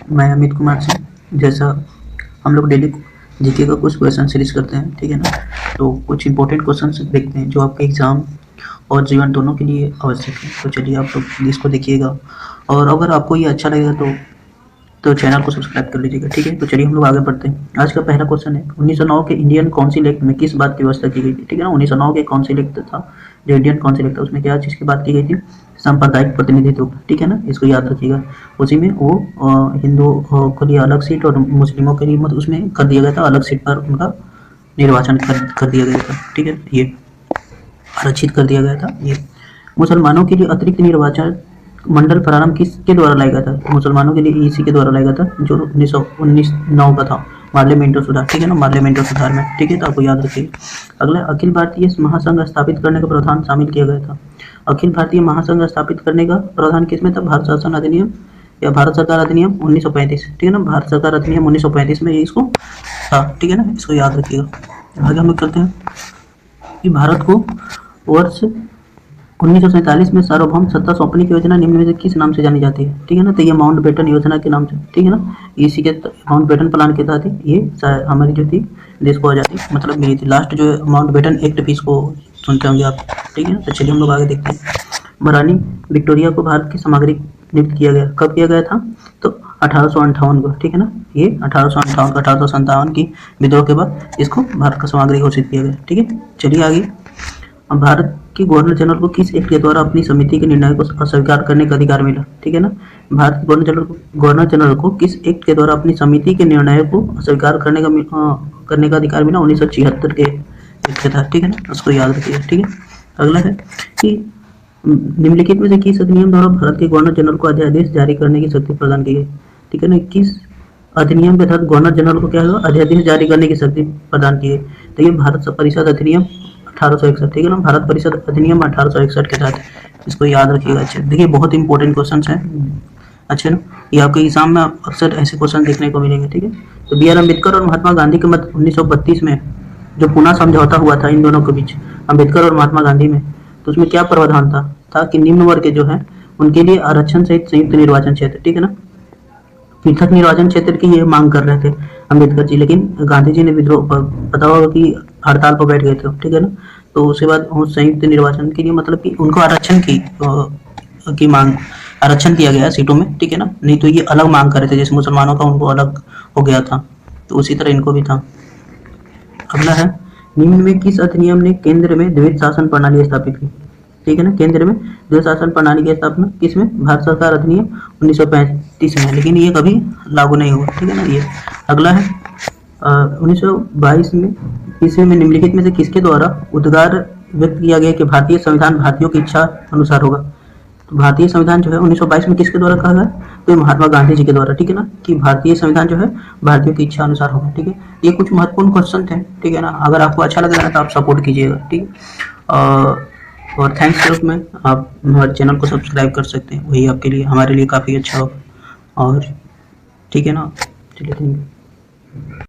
मैं अमित कुमार सिंह। जैसा हम लोग डेली जीके का कुछ क्वेश्चन सीरीज करते हैं, ठीक है ना, तो कुछ इंपॉर्टेंट क्वेश्चन देखते हैं जो आपके एग्जाम और जीवन दोनों के लिए आवश्यक है। तो चलिए आप लोग इसको देखिएगा, और अगर आपको ये अच्छा लगेगा तो चैनल को सब्सक्राइब कर लीजिएगा, ठीक है। तो चलिए हम लोग आगे बढ़ते हैं। आज का पहला क्वेश्चन है, 1909 के इंडियन काउंसिल एक्ट में किस बात की व्यवस्था की गई थी, ठीक है ना। 1909 के काउंसिल एक्ट था, जो इंडियन काउंसिल एक्ट था, उसमें क्या चीज़ की बात की गई थी, सांप्रदायिक प्रतिनिधित्व, ठीक है ना, इसको याद रखिएगा। उसी में वो हिंदुओं के लिए अलग सीट और मुस्लिमों के लिए मतलब उसमें कर दिया गया था, अलग सीट पर उनका निर्वाचन कर दिया गया था, ठीक है, ये आरक्षित कर दिया गया था। ये मुसलमानों के लिए अतिरिक्त निर्वाचन मंडल प्रारंभ किसके द्वारा लाया गया था, मुसलमानों के लिए इसी के द्वारा लाया गया था, जो 1919 का था, पार्लियामेंटो सुधार, ठीक है ना, पार्लियामेंटो सुधार में, ठीक है। तो आपको याद रखिए। अगला, अखिल भारतीय महासंघ स्थापित करने का प्रावधान शामिल किया गया था। अखिल भारतीय महासंघ स्थापित करने का प्रावधान किसमें था, भारत शासन अधिनियम या भारत सरकार अधिनियम 1935, ठीक है ना, भारत सरकार अधिनियम 1935 में इसको था, ठीक है ना, इसको याद रखिएगा। आगे हम लोग करते हैं कि भारत को वर्ष 1947 में सार्वभौम सत्ता सौंपने की योजना निम्न में से किस नाम से जानी जाती है, ठीक है ना। तो ये माउंटबेटन योजना के नाम से, ठीक है ना, इसी के माउंटबेटन प्लान के तहत ये हमारी जो थी देश को आज़ादी मतलब मिली थी। लास्ट जो माउंटबेटन एक्ट भी इसको सुनते होंगे आप, ठीक है ना। तो चलिए हम लोग आगे देखते हैं। महारानी विक्टोरिया को भारत की सामग्री नियुक्त किया गया, कब किया गया था, तो 1858 को, ठीक है ना, ये 1858 का 1857 की विद्रोह के बाद इसको भारत का सामग्री घोषित किया गया, ठीक है। चलिए आगे, भारत के गवर्नर जनरल को किस एक्ट के द्वारा अपनी समिति के निर्णय को अस्वीकार करने का अधिकार मिला, ठीक है ना। भारत के गवर्नर जनरल को किस एक्ट के द्वारा अपनी समिति के निर्णय को अस्वीकार करने का अधिकार मिला, 1976 के एक्ट के तहत, ठीक है ना, उसको याद रखिएगा, ठीक है। अगला है कि निम्नलिखित में से किस अधिनियम द्वारा भारत के गवर्नर जनरल को अध्यादेश जारी करने की शक्ति प्रदान की गई, ठीक है ना। किस अधिनियम के तहत गवर्नर जनरल को क्या होगा, अध्यादेश जारी करने की शक्ति प्रदान की गई, तो ये भारत परिषद अधिनियम 1861, ठीक है ना, भारत परिषद अधिनियम 1861 के तहत, इसको याद रखिएगा। अच्छा देखिए, बहुत इंपॉर्टेंट क्वेश्चन है, अच्छे ना, ये आपके एग्जाम में अक्सर ऐसे क्वेश्चन देखने को मिलेंगे, ठीक है। तो बी आर अम्बेडकर और महात्मा गांधी के मध्य 1932 में जो पुनः समझौता हुआ था इन दोनों के बीच, अम्बेडकर और महात्मा गांधी में, तो उसमें क्या प्रावधान था कि निम्न वर्ग के जो है उनके लिए आरक्षण सहित संयुक्त निर्वाचन क्षेत्र, ठीक है ना, पृथक निर्वाचन क्षेत्र की ये मांग कर रहे थे अम्बेडकर जी, लेकिन गांधी जी ने विद्रोह, पता होगा कि हड़ताल पर बैठ गए थे, ठीक है ना। तो उसके बाद संयुक्त निर्वाचन के लिए मतलब कि उनको आरक्षण की मांग, आरक्षण दिया गया सीटों में, ठीक है ना, नहीं तो ये अलग मांग कर रहे थे, जैसे मुसलमानों का उनको अलग हो गया था, तो उसी तरह इनको भी था। अगला है, निम्न में किस अधिनियम ने केंद्र में द्वैध शासन प्रणाली स्थापित की, ठीक है ना, केंद्र में द्वैध शासन प्रणाली की स्थापना किसमें, भारत सरकार अधिनियम 1935 में, लेकिन ये कभी लागू नहीं हुआ, ठीक है ना। ये अगला है, 1922 में ईस्वी में निम्नलिखित में से किसके द्वारा उद्गार व्यक्त किया गया कि भारतीय संविधान भारतीयों की इच्छा अनुसार होगा, तो भारतीय संविधान जो है 1922 में किसके द्वारा कहा गया, तो महात्मा गांधी जी के द्वारा, ठीक है ना, कि भारतीय संविधान जो है भारतीयों की इच्छा अनुसार होगा, ठीक है। ये कुछ महत्वपूर्ण क्वेश्चन थे, ठीक है ना। अगर आपको अच्छा लग रहा है तो आप सपोर्ट कीजिएगा, ठीक है। और थैंक्स हेल्प में आप हमारे चैनल को सब्सक्राइब कर सकते हैं, वही आपके लिए हमारे लिए काफ़ी अच्छा होगा, और ठीक है ना, चलिए थैंक यू।